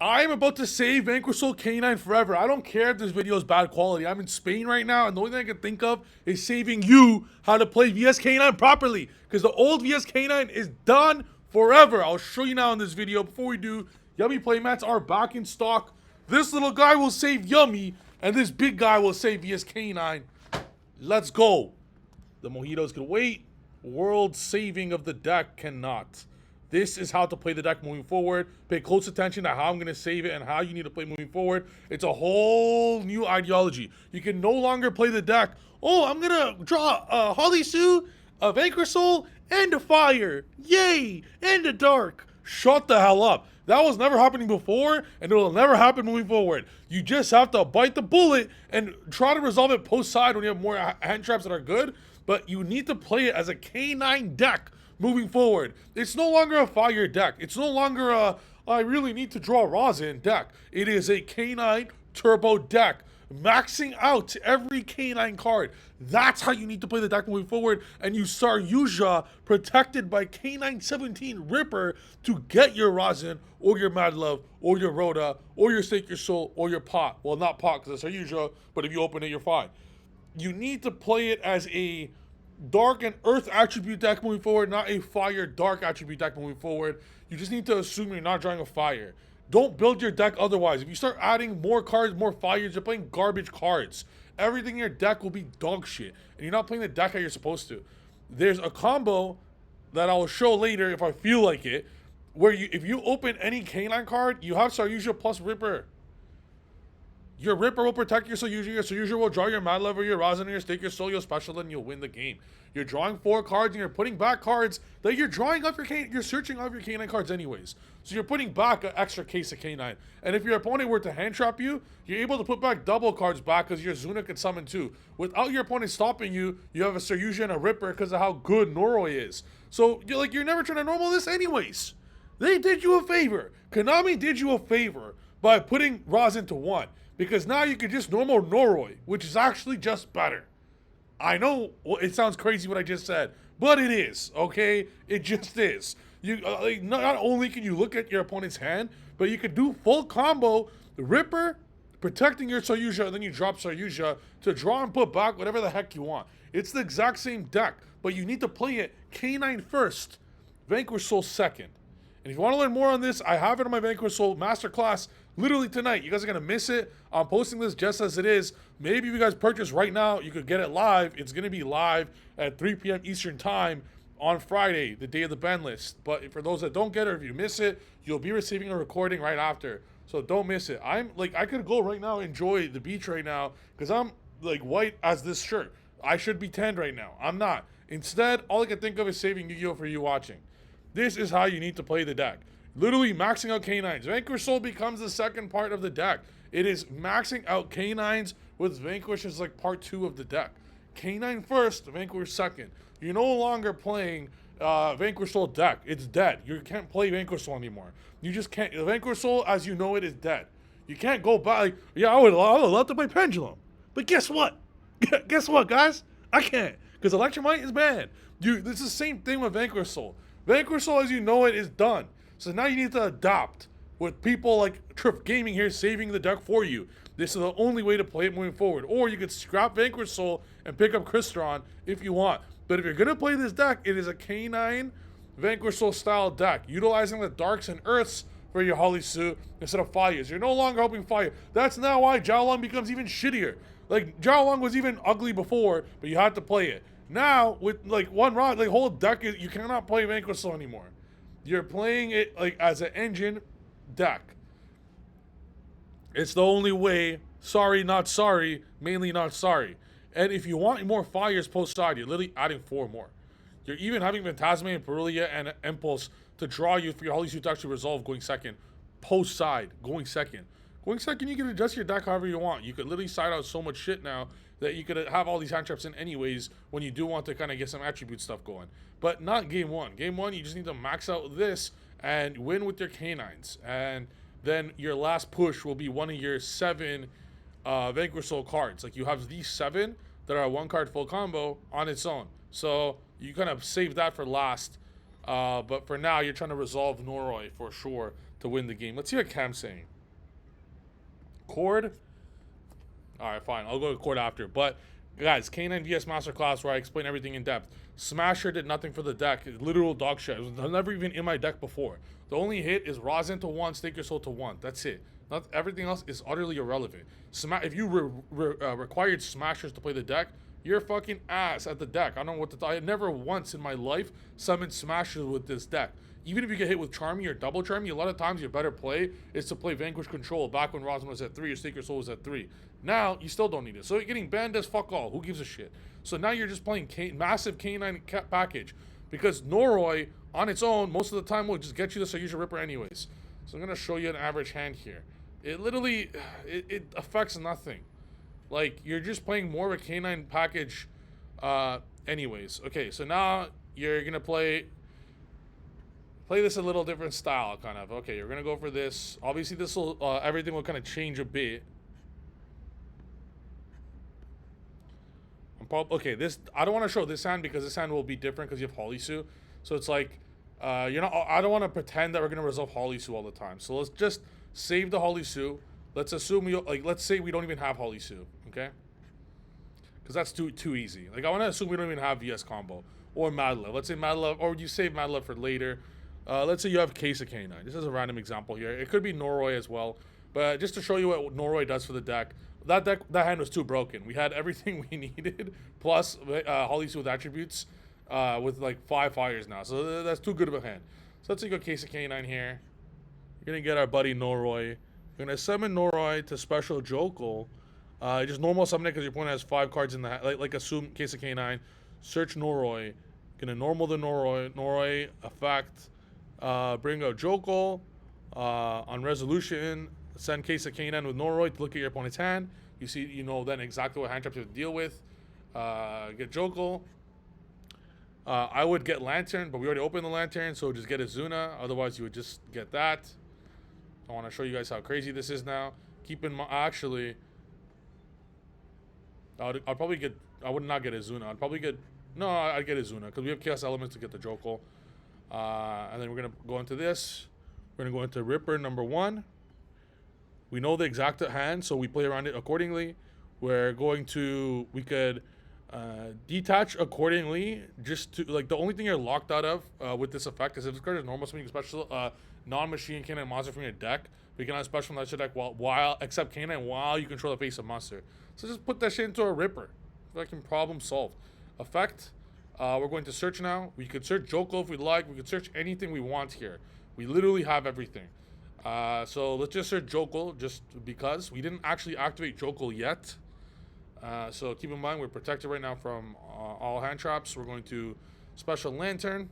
I'm about to save Vanquish Soul Canine forever. I don't care if this video is bad quality. I'm in Spain right now, and the only thing I can think of is saving you how to play VS Canine properly. Because the old VS Canine is done forever. I'll show you now in this video. Before we do, Yummy playmats are back in stock. This little guy will save Yummy, and this big guy will save VS Canine. Let's go. The mojitos can wait. World saving of the deck cannot. This is how to play the deck moving forward. Pay close attention to how I'm going to save it and how you need to play moving forward. It's a whole new ideology. You can no longer play the deck. Oh, I'm going to draw a Holly Sue, a Vanquish Soul, and a Fire. Yay! And a Dark. Shut the hell up. That was never happening before, and it'll never happen moving forward. You just have to bite the bullet and try to resolve it post-side when you have more hand traps that are good, but you need to play it as a K9 deck moving forward. It's no longer a fire deck. It's no longer a, I really need to draw rosin deck. It is a K9 turbo deck. Maxing out every K9 card. That's how you need to play the deck moving forward. And you start yugioh protected by K9 17 Ripper to get your rosin or your Mad Love or your Rhoda or your Stake Your Soul or your pot. Well, not pot because it's a yugioh, but if you open it, you're fine. You need to play it as a dark and earth attribute deck moving forward, not a fire dark attribute deck moving forward. You just need to assume you're not drawing a fire. Don't build your deck otherwise. If you start adding more cards, more fires, you're playing garbage cards. Everything in your deck will be dog shit, and you're not playing the deck how you're supposed to. There's a combo that I will show later if I feel like it, where if you open any K9 card, you have yugioh plus Ripper. Your Ripper will protect your yugioh will draw your Mad Love or your rosin or your Stake Your Soul, your special, and you'll win the game. You're drawing 4 cards and you're putting back cards that you're drawing off you're searching off your K9 cards anyways. So you're putting back an extra case of K9. And if your opponent were to hand trap you, you're able to put back double cards back because your Zuna can summon too. Without your opponent stopping you, you have a yugioh and a Ripper because of how good Noroi is. So you're never trying to normal this anyways. They did you a favor. Konami did you a favor by putting rosin to 1. Because now you can just normal Noroi, which is actually just better. I know it sounds crazy what I just said, but it is, okay? It just is. You not only can you look at your opponent's hand, but you can do full combo, Ripper, protecting your yugioh, and then you drop yugioh to draw and put back whatever the heck you want. It's the exact same deck, but you need to play it K9 first, Vanquish Soul second. And if you want to learn more on this, I have it on my Vanquish Soul Masterclass literally tonight. You guys are going to miss it. I'm posting this just as it is. Maybe if you guys purchase right now, you could get it live. It's going to be live at 3 p.m. Eastern Time on Friday, the day of the Banlist. But for those that don't get it, or if you miss it, you'll be receiving a recording right after. So don't miss it. I could go right now, enjoy the beach right now, because I'm like white as this shirt. I should be tanned right now. I'm not. Instead, all I can think of is saving Yu-Gi-Oh! For you watching. This is how you need to play the deck. Literally maxing out K9s. Vanquish Soul becomes the second part of the deck. It is maxing out K9s with Vanquish as like part 2 of the deck. K9 first, Vanquish second. You're no longer playing Vanquish Soul deck. It's dead. You can't play Vanquish Soul anymore. You just can't. Vanquish Soul as you know it is dead. You can't go back. Like, yeah, I would love to play Pendulum. But guess what? Guess what, guys? I can't. Because Electromite is banned. This is the same thing with Vanquish Soul. Vanquish Soul as you know it is done. So now you need to adopt with people like Trif Gaming here saving the deck for you. This is the only way to play it moving forward. Or you could scrap Vanquish Soul and pick up Crystron if you want. But if you're going to play this deck, it is a K9 Vanquish Soul style deck. Utilizing the Darks and Earths for your Holly Sue instead of Fires. You're no longer hoping Fire. That's now why Jiaolong becomes even shittier. Like, Jiaolong was even ugly before, but you had to play it. Now, with like one rod, like whole deck, you cannot play Vanquish Soul anymore. You're playing it like as an engine deck. It's the only way. Sorry, not sorry. Mainly not sorry. And if you want more fires post side, you're literally adding 4 more. You're even having Phantasme and Perulia and Impulse to draw you for your Holy Suit to actually resolve going second. Post side, going second. Going second, you can adjust your deck however you want. You could literally side out so much shit now that you could have all these hand traps in anyways when you do want to kind of get some attribute stuff going. But not game 1. Game 1, you just need to max out this and win with your K9s. And then your last push will be one of your 7 Vanquish Soul cards. Like you have these 7 that are a 1 card full combo on its own. So you kind of save that for last. But for now, you're trying to resolve Noroi for sure. to win the game. Let's see what Cam's saying. Cord. All right, fine. I'll go to Cord after. But guys, K9 VS Masterclass, where I explain everything in depth. Smasher did nothing for the deck. Literal dog shit. It was never even in my deck before. The only hit is Rosin to 1, Stake Your Soul to 1. That's it. Not everything else is utterly irrelevant. If you required Smashers to play the deck, you're fucking ass at the deck. I don't know what to tell. I never once in my life summoned Smashers with this deck. Even if you get hit with Charmy or double Charmy, a lot of times your better play is to play Vanquish Control back when Rosin was at 3 or Stake Your Soul was at 3. Now, you still don't need it. So you're getting banned as fuck all. Who gives a shit? So now you're just playing massive K9 package. Because Noroi, on its own, most of the time will just get you the Sayuja Ripper anyways. So I'm going to show you an average hand here. It literally, it affects nothing. Like, you're just playing more of a K9 package anyways. Okay, so now you're going to play this a little different style, kind of. Okay, you're going to go for this. Obviously, this will, everything will kind of change a bit. Okay, this, I don't want to show this hand because this hand will be different because you have Holisu. So it's like, I don't want to pretend that we're going to resolve Holisu all the time. So let's just save the Holisu. Let's assume let's say we don't even have Holisu, okay? Because that's too easy. Like, I want to assume we don't even have VS combo or Mad Love. Let's say Mad Love, or you save Mad Love for later. Let's say you have Case of K9. This is a random example here. It could be Noroi as well. But just to show you what Noroi does for the deck, that hand was too broken. We had everything we needed, plus Holisu with attributes, with like 5 fires now. So that's too good of a hand. So let's take a Case of K9 here. We're going to get our buddy Noroi. We're going to summon Noroi to special Jokul. Just normal summon it because your opponent has 5 cards in the hand. Like assume Case of K9. Search Noroi. Going to normal the Noroi. Noroi effect. Bring out Jokul. On resolution, send Case of K9 with Noroi to look at your opponent's hand. You know then exactly what hand traps you have to deal with. Get Jokul. I would get Lantern, but we already opened the Lantern, so just get Azuna. Otherwise, you would just get that. I want to show you guys how crazy this is now. Keep in mind, actually, I'd probably get, I would not get Azuna. I'd get Azuna, because we have Chaos Elements to get the Jokul. And then we're going to go into this. We're going to go into Ripper number 1. We know the exact hand, so we play around it accordingly. We could detach accordingly, just to, like, the only thing you're locked out of with this effect is if this card is normal summoning special non-machine K9 monster from your deck, we can have special from that your deck while except K9 while you control the face of monster. So just put that shit into a Ripper. Fucking problem solved. Effect. We're going to search now. We could search Jokul if we'd like. We could search anything we want here. We literally have everything. So let's just search Jokul just because we didn't actually activate Jokul yet. So keep in mind we're protected right now from all hand traps. We're going to special Lantern.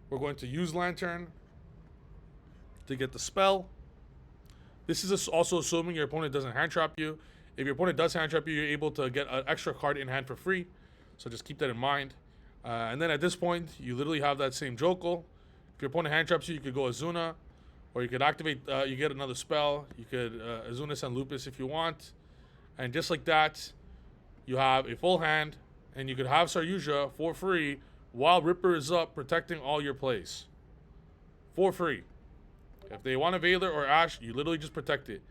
We're going to use Lantern to get the spell. This is also assuming your opponent doesn't hand trap you. If your opponent does hand trap you, you're able to get an extra card in hand for free. So just keep that in mind. And then at this point, you literally have that same Jokul. If your opponent hand traps you, you could go Azuna. Or you could activate, you get another spell. You could Azuna send Lupus if you want. And just like that, you have a full hand. And you could have Sayuja for free while Ripper is up, protecting all your plays. For free. If they want a Veiler or Ash, you literally just protect it.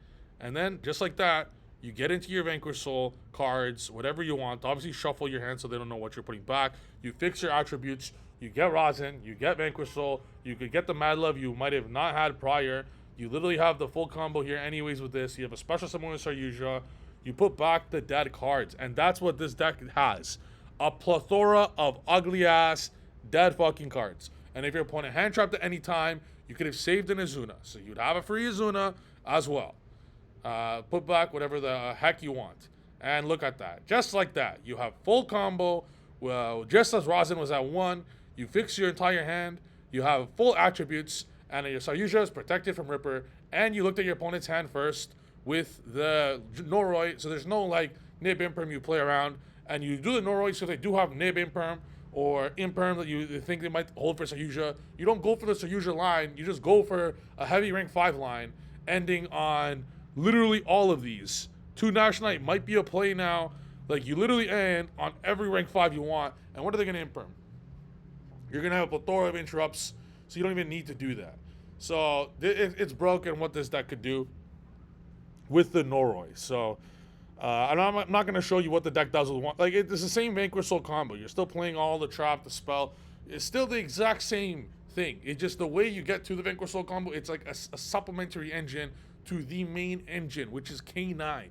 And then, just like that, you get into your Vanquish Soul cards, whatever you want. Obviously, shuffle your hand so they don't know what you're putting back. You fix your attributes. You get Rosin. You get Vanquish Soul. You could get the Mad Love you might have not had prior. You literally have the full combo here anyways with this. You have a special summon with Sayuja. You put back the dead cards. And that's what this deck has. A plethora of ugly-ass dead fucking cards. And if your opponent hand trapped at any time, you could have saved an Azuna. So you'd have a free Azuna as well. Put back whatever the heck you want. And look at that. Just like that. You have full combo. Well, just as Rosin was at 1, you fix your entire hand. You have full attributes. And your Sayuja is protected from Ripper. And you looked at your opponent's hand first with the Noroi. So there's no, like, Nib Imperm you play around. And you do the Noroi so they do have Nib Imperm or Imperm that you think they might hold for Sayuja. You don't go for the Sayuja line. You just go for a heavy rank 5 line ending on literally all of these. 2 National Knight might be a play now. Like, you literally end on every rank 5 you want. And what are they going to Imperm? You're going to have a plethora of interrupts, so you don't even need to do that. So it's broken what this deck could do with the Noroi. So and I'm not going to show you what the deck does with one. Like, it's the same Vanquish Soul combo. You're still playing all the trap, the spell. It's still the exact same thing. It's just the way you get to the Vanquish Soul combo, it's like a supplementary engine to the main engine, which is K9.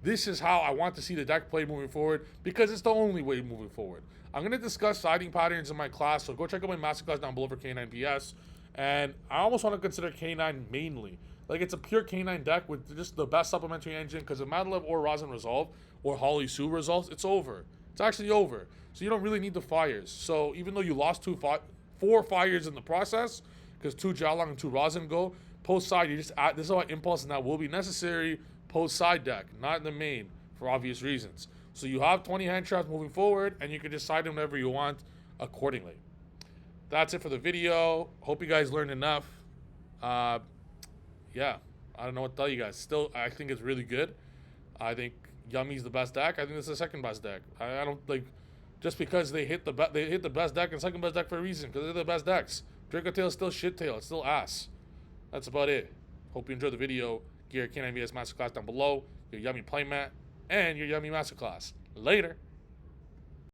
This is how I want to see the deck play moving forward because it's the only way moving forward. I'm going to discuss siding patterns in my class, so go check out my masterclass down below for K9 PS. And I almost want to consider K9 mainly. Like, it's a pure K9 deck with just the best supplementary engine because if Madlev or Rosin resolve or Holly Sue resolves, it's over. It's actually over. So you don't really need the fires. So even though you lost 4 fires in the process, because 2 Jialang and 2 Rosin go, post side, you just add, this is why Impulse and that will be necessary post side deck, not in the main, for obvious reasons. So you have 20 hand traps moving forward, and you can just side them whenever you want accordingly. That's it for the video. Hope you guys learned enough. Yeah, I don't know what to tell you guys. Still, I think it's really good. I think Yummy's the best deck. I think it's the second best deck. I don't like just because they hit the best deck and second best deck for a reason because they're the best decks. Draco Tail is still shit tail. It's still ass. That's about it. Hope you enjoyed the video. Get your K9 VS Masterclass down below, your Yummy playmat, and your Yummy Masterclass. Later.